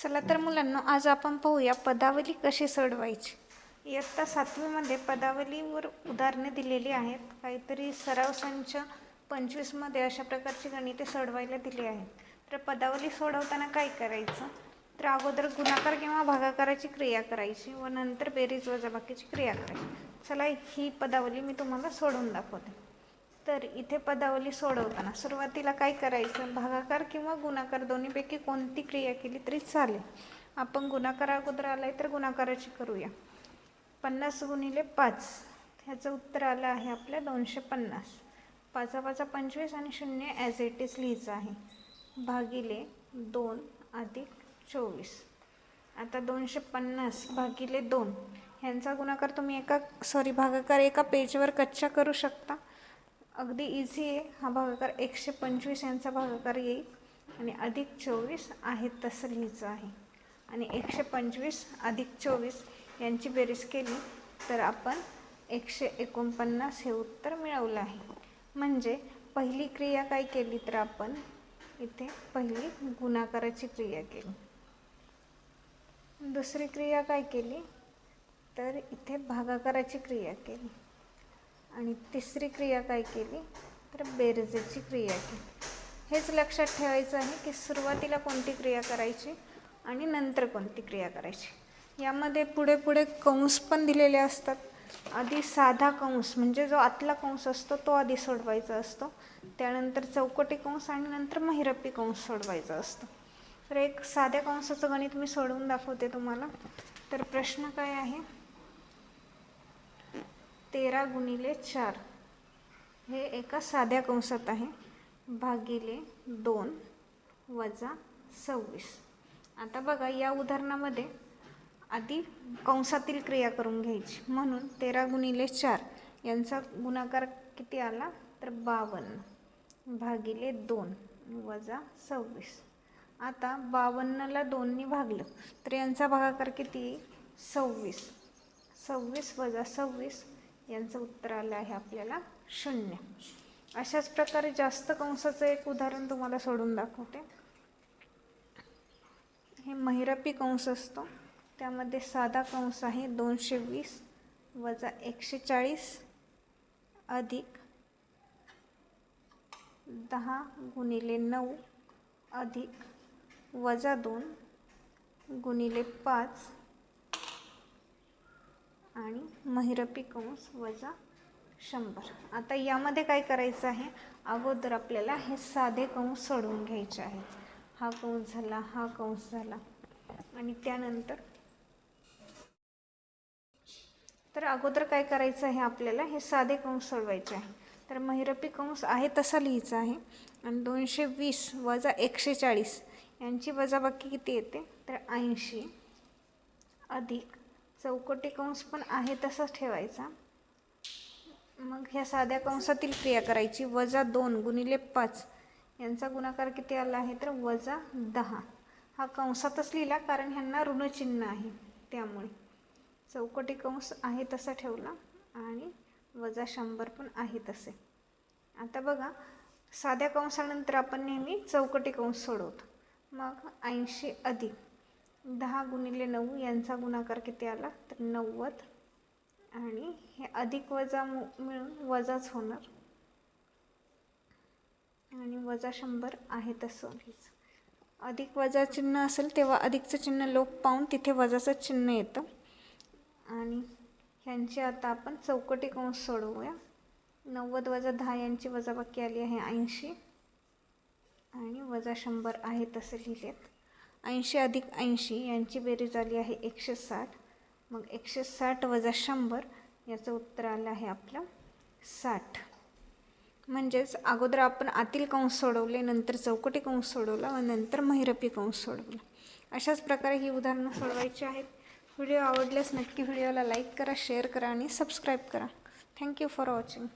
चला तर मुलांनो, आज आपण पाहूया पदावली कशी सोडवायची। इयत्ता 7वी मध्ये पदावलीवर उदाहरणे दिलेली आहेत। काहीतरी सराव संच 25 मध्ये अशा प्रकारची गणिते सोडवायला दिली आहेत। तर पदावली सोडवताना काय करायचं, तर अगोदर गुणाकार किंवा भागाकाराची क्रिया करायची व नंतर बेरीज वजाबाकीची क्रिया करायची। चला ही पदावली मी तुम्हाला सोडवून दाखवते। तर इथे पदावली सोडवताना सुरुवातीला काय करायचं, भागाकार किंवा गुणाकार दोन्हीपैकी कोणती क्रिया केली तरी चालेल। आपण गुणाकार अगोदर आलाय तर गुणाकाराची करूया। 50 गुणिले 5 ह्याचं उत्तर आलं आहे आपल्या 250। 5 5 25 आणि 0 ॲज इट इज लिहायचं आहे भागिले 2 अधिक 24। आता 250 भागिले 2 ह्यांचा गुणाकार तुम्ही भागाकार एका पेजवर कच्चा करू शकता। अगदी इझी आहे हा भागाकार। 125 यांचा भागाकार येईल आणि अधिक 24 आहे तसं लिहायचं आहे आणि 125 अधिक 24 यांची बेरीज केली तर आपण 149 हे उत्तर मिळवलं आहे। म्हणजे पहिली क्रिया काय केली तर आपण इथे पहिली गुणाकाराची क्रिया केली, दुसरी क्रिया काय केली तर इथे भागाकाराची क्रिया केली आणि तिसरी क्रिया काय केली तर बेरजेची क्रिया केली। हेच लक्षात ठेवायचं आहे की सुरुवातीला कोणती क्रिया करायची आणि नंतर कोणती क्रिया करायची। यामध्ये पुढे पुढे कंस पण दिलेले असतात। आधी साधा कंस म्हणजे जो आतला कंस असतो तो आधी सोडवायचा असतो, त्यानंतर चौकटी कंस आणि नंतर महिरपी कंस सोडवायचा असतो। तर एक साध्या कंसाचं गणित मी सोडवून दाखवते तुम्हाला। तर प्रश्न काय आहे, 13 गुणिले 4 हे एका साध्या कंसात आहे भागिले 2 वजा 26। आता बघा या उदाहरणामध्ये आधी कंसातील क्रिया करून घ्यायची, म्हणून 13 गुणिले 4 यांचा गुणाकार किती आला तर 52 भागिले 2 वजा 26। आता 52ला 2ने भागलं तर यांचा भागाकार किती येईल 26। 26 वजा 26 यांचं उत्तर आलं आहे आपल्याला 0। अशाच प्रकारे जास्त कंसाचं एक उदाहरण तुम्हाला सोडून दाखवते। हे महिरपी कंस असतो, त्यामध्ये साधा कंस आहे 220 वजा 140 अधिक 10 गुणिले 9 अधिक वजा 2 गुणिले 5 आणि महिरपी कंस वजा 100। आता यामध्ये काय करायचं आहे, अगोदर आपल्याला हे साधे कंस सोडवून घ्यायचे आहेत। हा कंस झाला, हा कंस झाला आणि त्यानंतर तर अगोदर काय करायचं आहे, आपल्याला हे साधे कंस सोडवायचे आहे। तर महिरपी कंस आहे तसा लिहायचा आहे आणि 220 वजा 140 यांची वजाबाकी किती येते तर 80 अधिक चौकटी कंस पण आहे तसाच ठेवायचा। मग ह्या साध्या कंसातील क्रिया करायची, वजा 2 गुणिले 5 यांचा गुणाकार किती आला आहे तर वजा 10। हा कंसातच लिहिला कारण ह्यांना ऋणचिन्ह आहे त्यामुळे। चौकटी कंस आहे तसा ठेवला आणि वजा 100 पण आहे तसे। आता बघा साध्या कंसानंतर आपण नेहमी चौकटी कंस सोडवतो। मग 80 अधिक 10 गुणिले 9 यांचा गुणाकार किती आला तर 90 आणि हे अधिक वजा मिळून वजाच होणार आणि वजा 100 आहे तसं लिहायचं। अधिक वजा चिन्ह असेल तेव्हा अधिकचं चिन्ह लोप पाहून तिथे वजाचं चिन्ह येतं आणि ह्यांची आता आपण चौकटी कंस सोडवूया। 90 वजा 10 यांची वजाबाकी आली आहे 80 आणि वजा 100 आहे तसे लिहिलेत। 80 अधिक 80 यांची बेरीज आली आहे 160। मग 160 वजा 100 याचं उत्तर आलं आहे आपलं 60। म्हणजेच अगोदर आपण आतील कंस सोडवले, नंतर चौकटी कंस सोडवला व नंतर महिरपी कंस सोडवला। अशाच प्रकारे ही उदाहरणं सोडवायची आहेत। व्हिडिओ आवडल्यास नक्की व्हिडिओला लाईक करा, शेअर करा आणि सबस्क्राईब करा। Thank you for watching.